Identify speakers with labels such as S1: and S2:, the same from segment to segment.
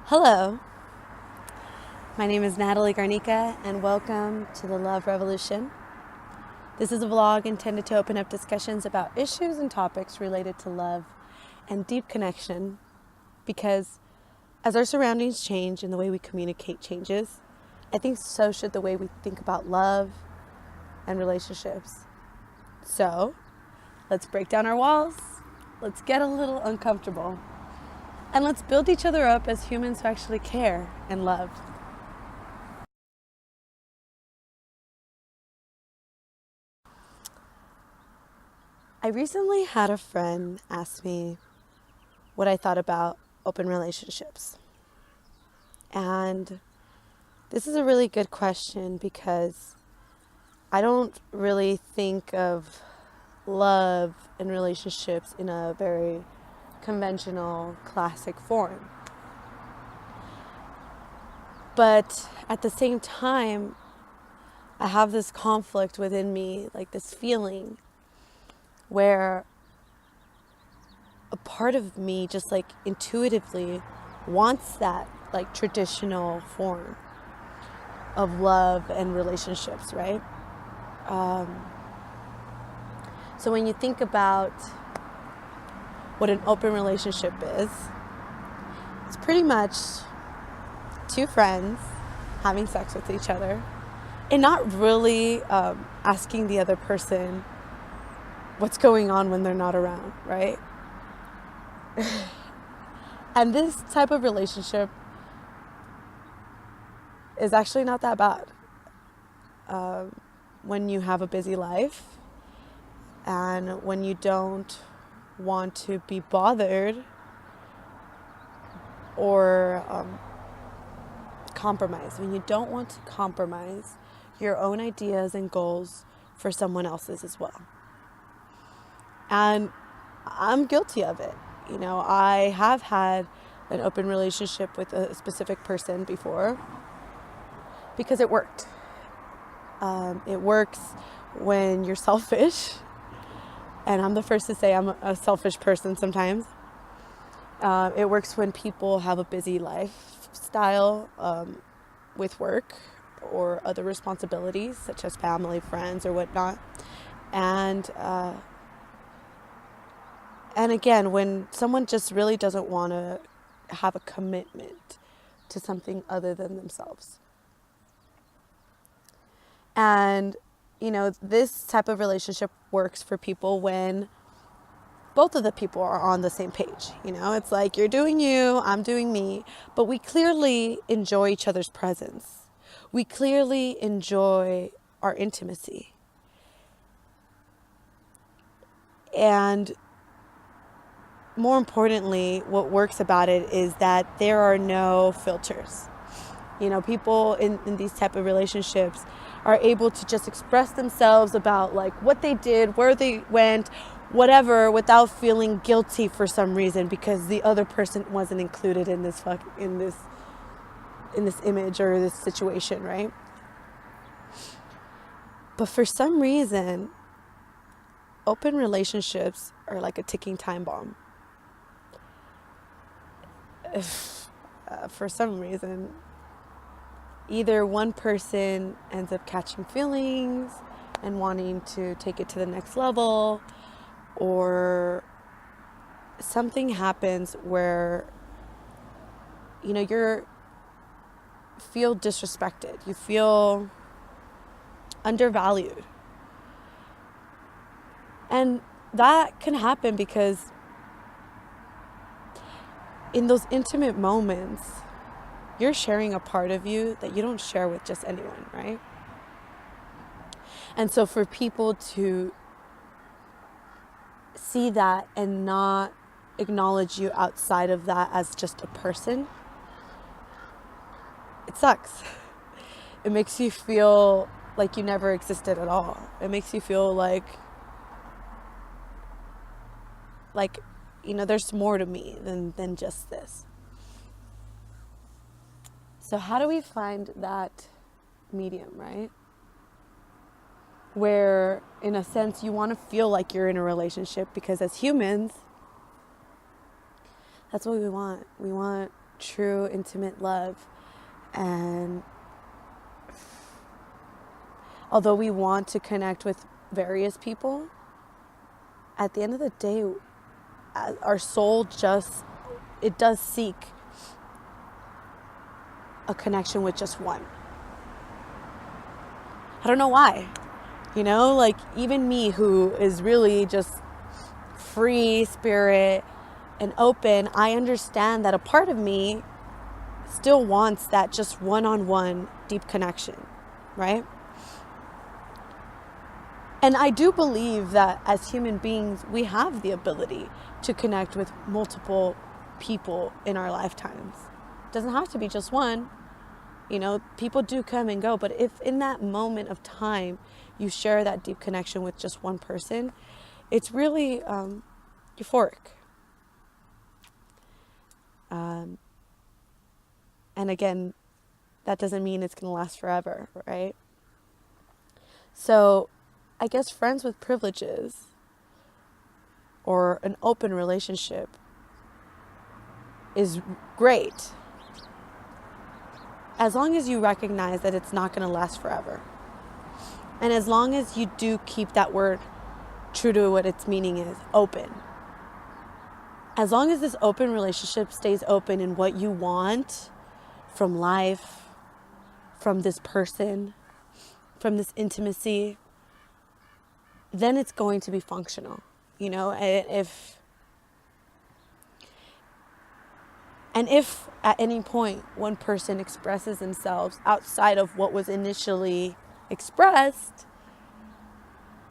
S1: Hello, my name is Natalie Garnica, and welcome to the Love Revolution. This is a vlog intended to open up discussions about issues and topics related to love and deep connection, because as our surroundings change and the way we communicate changes, I think so should the way we think about love and relationships. So, let's break down our walls, let's get a little uncomfortable, and let's build each other up as humans who actually care and love. I recently had a friend ask me what I thought about open relationships. And this is a really good question because I don't really think of love and relationships in a very conventional, classic form. But at the same time, I have this conflict within me, like this feeling where a part of me just like intuitively wants that like traditional form of love and relationships, right? So when you think about what an open relationship is, it's pretty much two friends having sex with each other and not really asking the other person what's going on when they're not around, right? And this type of relationship is actually not that bad. When you have a busy life and when you don't want to be bothered or compromise, when you don't want to compromise your own ideas and goals for someone else's as well. And I'm guilty of it. You know, I have had an open relationship with a specific person before because it worked. It works when you're selfish, and I'm the first to say I'm a selfish person sometimes. It works when people have a busy lifestyle with work or other responsibilities such as family, friends, or whatnot. And again, when someone just really doesn't want to have a commitment to something other than themselves. And, you know, this type of relationship works for people when both of the people are on the same page. You know, it's like you're doing you, I'm doing me, but we clearly enjoy each other's presence. We clearly enjoy our intimacy. And more importantly, what works about it is that there are no filters. You know, people in these type of relationships are able to just express themselves about like what they did, where they went, whatever, without feeling guilty for some reason because the other person wasn't included in this image or this situation, right? But for some reason, open relationships are like a ticking time bomb. For some reason, either one person ends up catching feelings and wanting to take it to the next level, or something happens where, you know, you feel disrespected, you feel undervalued. And that can happen because in those intimate moments, you're sharing a part of you that you don't share with just anyone, right? And so for people to see that and not acknowledge you outside of that as just a person, it sucks. It makes you feel like you never existed at all. It makes you feel like, you know, there's more to me than just this. So how do we find that medium, right? Where, in a sense, you want to feel like you're in a relationship because as humans, that's what we want. We want true, intimate love. And although we want to connect with various people, at the end of the day, our soul it does seek a connection with just one. I don't know why. Like even me, who is really just free spirit and open, I understand that a part of me still wants that just one-on-one deep connection, right? And I do believe that as human beings, we have the ability to connect with multiple people in our lifetimes. It doesn't have to be just one. People do come and go, but if in that moment of time you share that deep connection with just one person, it's really euphoric. And again, that doesn't mean it's going to last forever, right? So I guess friends with privileges or an open relationship is great, as long as you recognize that it's not going to last forever. And as long as you do keep that word true to what its meaning is, open. As long as this open relationship stays open in what you want from life, from this person, from this intimacy, then it's going to be functional. If at any point one person expresses themselves outside of what was initially expressed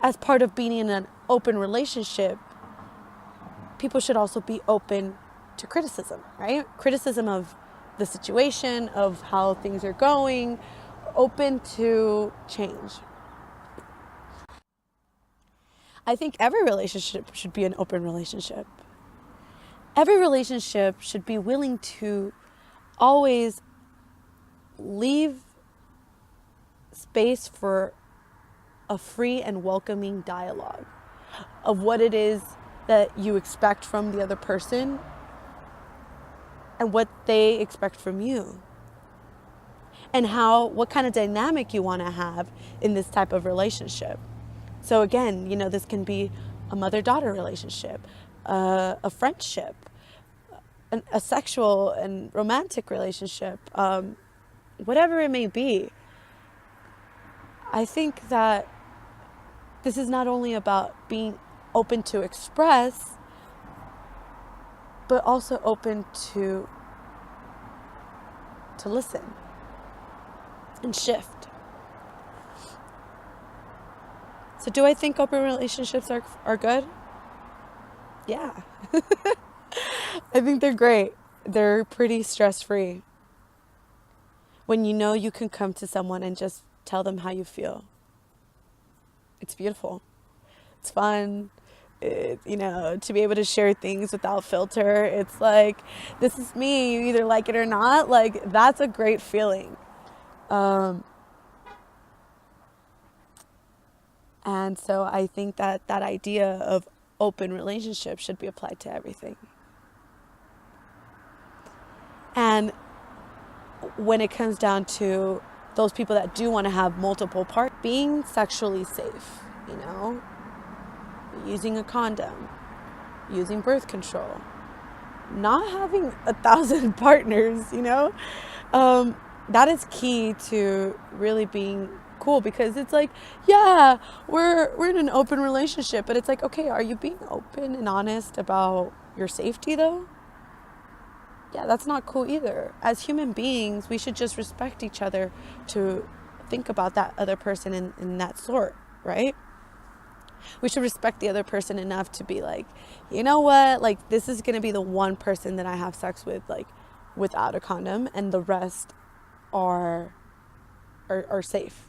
S1: as part of being in an open relationship, people should also be open to criticism, right? Criticism of the situation, of how things are going, open to change. I think every relationship should be an open relationship. Every relationship should be willing to always leave space for a free and welcoming dialogue of what it is that you expect from the other person and what they expect from you, and what kind of dynamic you want to have in this type of relationship. So again, this can be a mother-daughter relationship, a friendship, a sexual and romantic relationship, whatever it may be. I think that this is not only about being open to express, but also open to listen and shift. So do I think open relationships are good? Yeah. I think they're great. They're pretty stress-free. When you can come to someone and just tell them how you feel. It's beautiful. It's fun. To be able to share things without filter. It's like, this is me. You either like it or not. Like, that's a great feeling. And so I think that idea of open relationship should be applied to everything. And when it comes down to those people that do want to have multiple partners, being sexually safe, using a condom, using birth control, not having 1,000 partners, that is key to really being cool, because it's like, yeah, we're in an open relationship, but it's like, okay, are you being open and honest about your safety though? Yeah, that's not cool either. As human beings, we should just respect each other to think about that other person in that sort, right? We should respect the other person enough to be like, you know what, like, this is gonna be the one person that I have sex with, like, without a condom, and the rest are safe.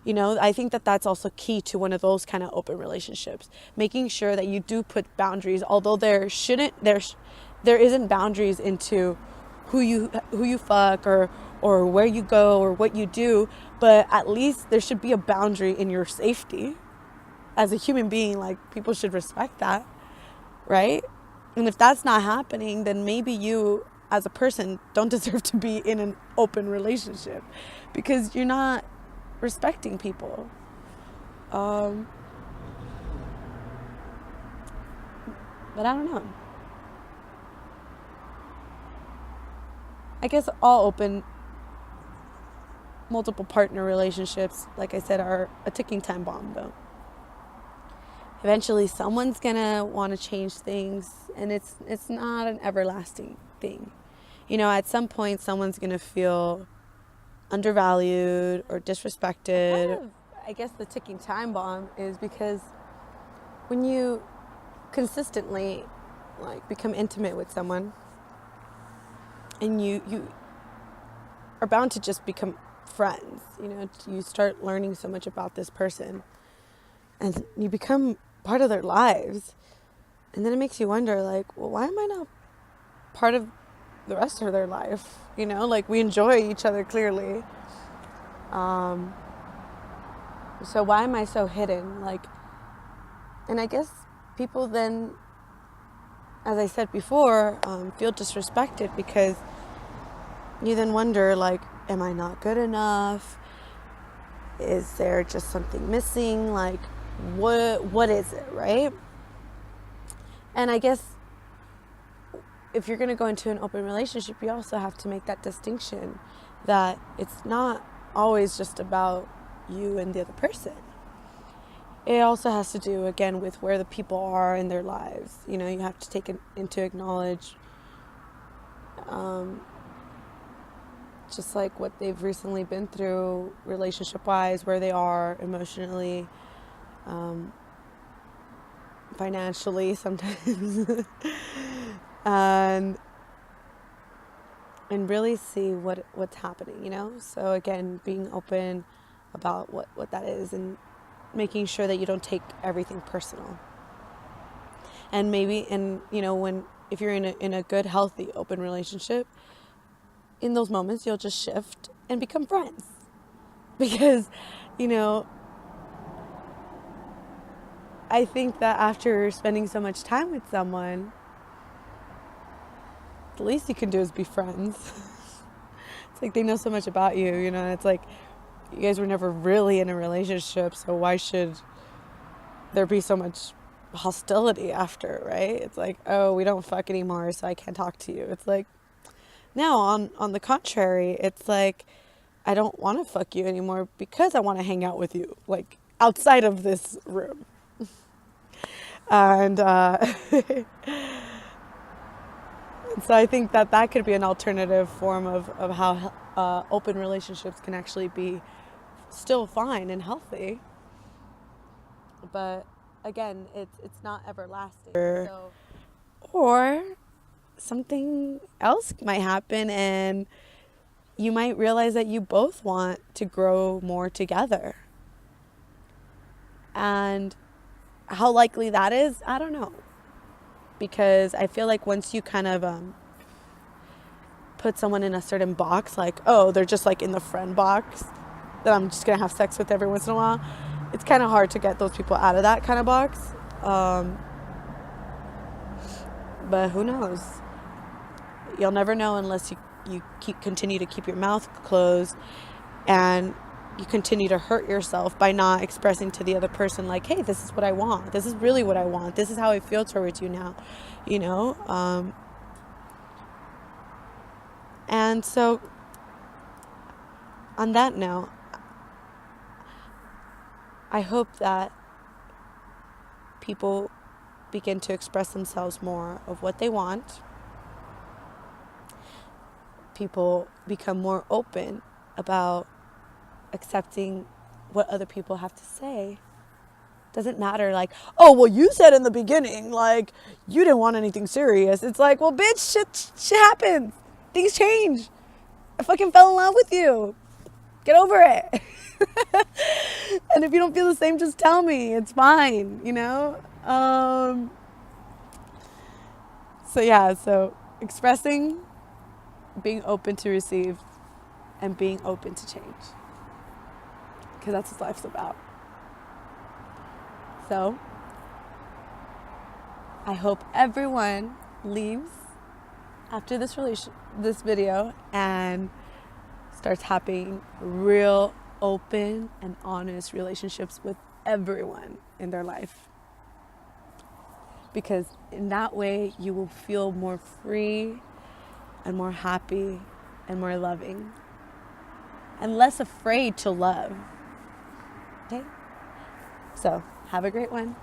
S1: I think that that's also key to one of those kind of open relationships, making sure that you do put boundaries, although there isn't boundaries into who you fuck or where you go or what you do, but at least there should be a boundary in your safety. As a human being, like, people should respect that, right? And if that's not happening, then maybe you as a person don't deserve to be in an open relationship, because you're not respecting people. But I don't know. I guess all open multiple partner relationships, like I said, are a ticking time bomb, though. Eventually someone's gonna want to change things, and it's not an everlasting thing. At some point someone's gonna feel undervalued or disrespected. I guess the ticking time bomb is because when you consistently become intimate with someone, and you are bound to just become friends, you start learning so much about this person, and you become part of their lives, and then it makes you wonder, well, why am I not part of the rest of their life? We enjoy each other clearly, so why am I so hidden? And I guess people then, as I said before, feel disrespected, because you then wonder, am I not good enough? Is there just something missing? What is it, right? And I guess if you're going to go into an open relationship, you also have to make that distinction that it's not always just about you and the other person. It also has to do, again, with where the people are in their lives. You have to take into acknowledge just what they've recently been through relationship-wise, where they are emotionally, financially sometimes, and really see what's happening, So again, being open about what that is, and making sure that you don't take everything personal. And maybe, if you're in a good, healthy, open relationship, in those moments you'll just shift and become friends, because I think that after spending so much time with someone, the least you can do is be friends. It's they know so much about you, and it's you guys were never really in a relationship, so why should there be so much hostility after, right? It's oh, we don't fuck anymore, so I can't talk to you. It's no, on the contrary, it's I don't want to fuck you anymore, because I want to hang out with you, outside of this room. And so I think that could be an alternative form of how open relationships can actually be still fine and healthy. But again, it's not everlasting. So, or something else might happen, and you might realize that you both want to grow more together. And how likely that is, I don't know. Because I feel once you kind of put someone in a certain box, oh, they're just in the friend box that I'm just going to have sex with every once in a while, it's kind of hard to get those people out of that kind of box. But who knows? You'll never know unless you continue to keep your mouth closed, and you continue to hurt yourself by not expressing to the other person, hey, this is what I want. This is really what I want. This is how I feel towards you now, And so on that note, I hope that people begin to express themselves more of what they want. People become more open about accepting what other people have to say. Doesn't matter oh, well, you said in the beginning you didn't want anything serious. It's well, bitch, shit happens, things change. I fucking fell in love with you, get over it. And if you don't feel the same, just tell me, it's fine. So expressing, being open to receive, and being open to change, because that's what life's about. So I hope everyone leaves after this video and starts having real open and honest relationships with everyone in their life. Because in that way you will feel more free and more happy and more loving and less afraid to love. Okay? So, have a great one.